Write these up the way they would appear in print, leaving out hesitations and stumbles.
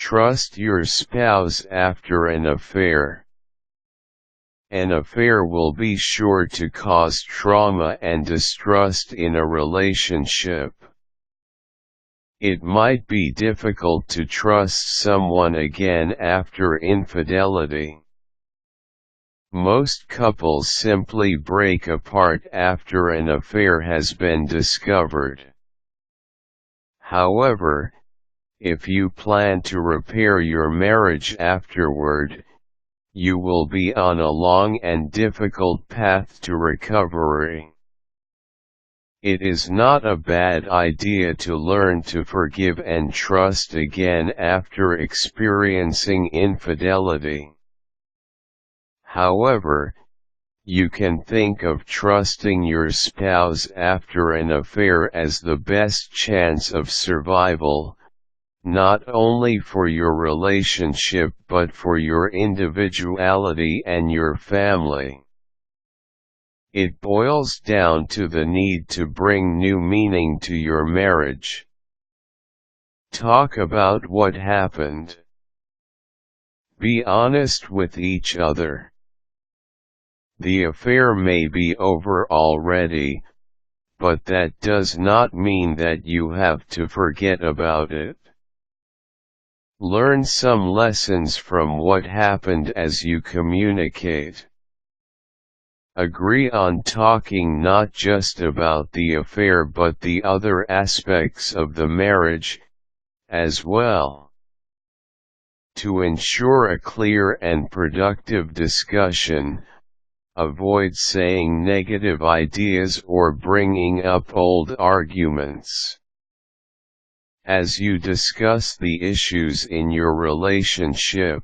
Trust your spouse after an affair. An affair will be sure to cause trauma and distrust in a relationship. It might be difficult to trust someone again after infidelity. Most couples simply break apart after an affair has been discovered. However, if you plan to repair your marriage afterward, you will be on a long and difficult path to recovery. It is not a bad idea to learn to forgive and trust again after experiencing infidelity. However, you can think of trusting your spouse after an affair as the best chance of survival, not only for your relationship but for your individuality and your family. It boils down to the need to bring new meaning to your marriage. Talk about what happened. Be honest with each other. The affair may be over already, but that does not mean that you have to forget about it. Learn some lessons from what happened as you communicate. Agree on talking not just about the affair but the other aspects of the marriage, as well. To ensure a clear and productive discussion, avoid saying negative ideas or bringing up old arguments. As you discuss the issues in your relationship,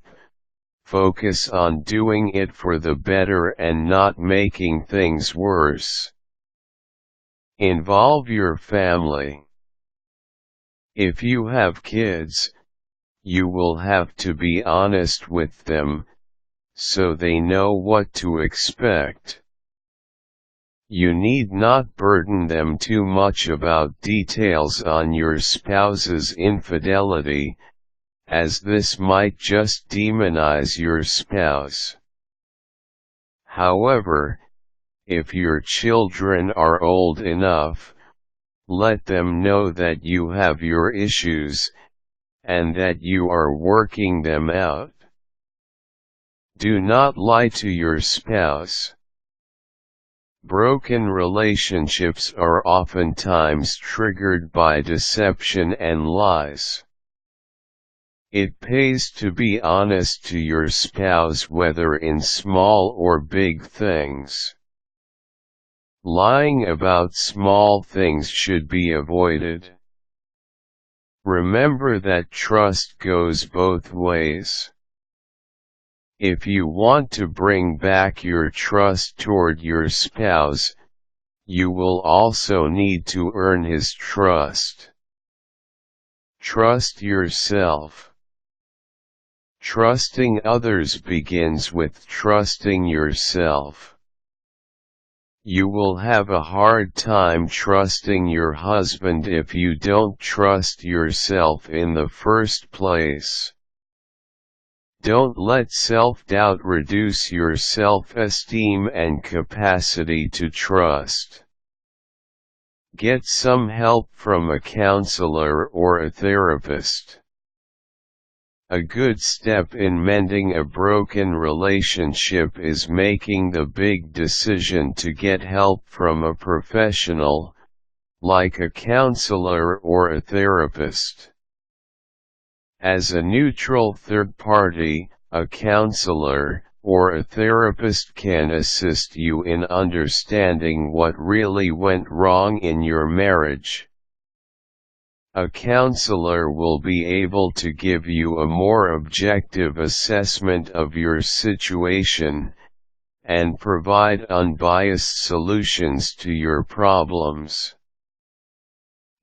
focus on doing it for the better and not making things worse. Involve your family. If you have kids, you will have to be honest with them, so they know what to expect. You need not burden them too much about details on your spouse's infidelity, as this might just demonize your spouse. However, if your children are old enough, let them know that you have your issues, and that you are working them out. Do not lie to your spouse. Broken relationships are oftentimes triggered by deception and lies. It pays to be honest to your spouse whether in small or big things. Lying about small things should be avoided. Remember that trust goes both ways. If you want to bring back your trust toward your spouse, you will also need to earn his trust. Trust yourself. Trusting others begins with trusting yourself. You will have a hard time trusting your husband if you don't trust yourself in the first place. Don't let self-doubt reduce your self-esteem and capacity to trust. Get some help from a counselor or a therapist. A good step in mending a broken relationship is making the big decision to get help from a professional, like a counselor or a therapist. As a neutral third party, a counselor or a therapist can assist you in understanding what really went wrong in your marriage. A counselor will be able to give you a more objective assessment of your situation, and provide unbiased solutions to your problems.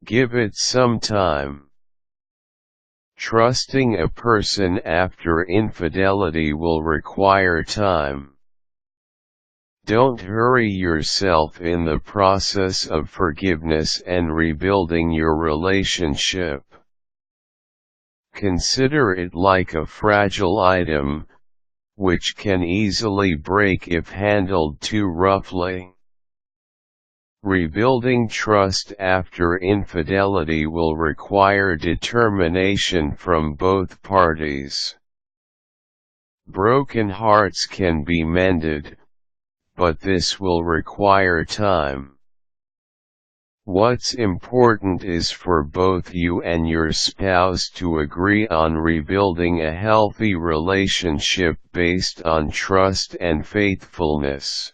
Give it some time. Trusting a person after infidelity will require time. Don't hurry yourself in the process of forgiveness and rebuilding your relationship. Consider it like a fragile item, which can easily break if handled too roughly. Rebuilding trust after infidelity will require determination from both parties. Broken hearts can be mended, but this will require time. What's important is for both you and your spouse to agree on rebuilding a healthy relationship based on trust and faithfulness.